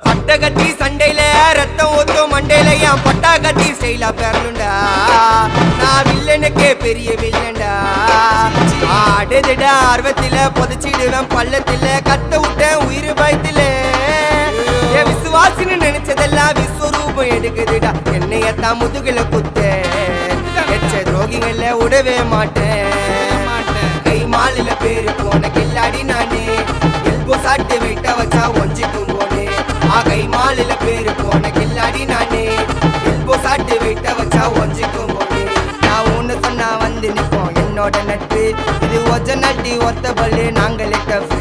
பட்ட கட்டி சண்டையில ரத்தம் ஊத்தும் மண்டையில என் பட்டா கட்டி ஸ்டைலா பேரலுண்டா. நான் வில்லனுக்கே பெரிய வில்லன்டா. ஆடுதிட ஆர்வத்தில புதைச்சிடுவேன் பள்ளத்தில கத்த விட்டேன் உயிர் பயத்தில. என் விசுவாசின்னு நினைச்சதெல்லாம் விஸ்வரூபம் எடுக்குதுடா. என்னையத்தான் முதுகுல குத்த எச்ச துரோகிகள விடவே மாட்டேன். கை மாலில பேரு போன கில்லாடி நானே. எல்போ சாட்டு வெயிட்ட வச்சா ஒஞ்சிக்கும் போனே. கை மாலில பேரு போன கில்லாடி நானே. எல்போ சாட்டு வெயிட்ட வச்சா ஒஞ்சிக்கும் போனே. நான் ஒண்ணு சொன்னா வந்து நிப்போம் என்னோட நட்பு. இது ஒஜ நட்டி ஒத்த பல்லு நாங்களே டஃபு.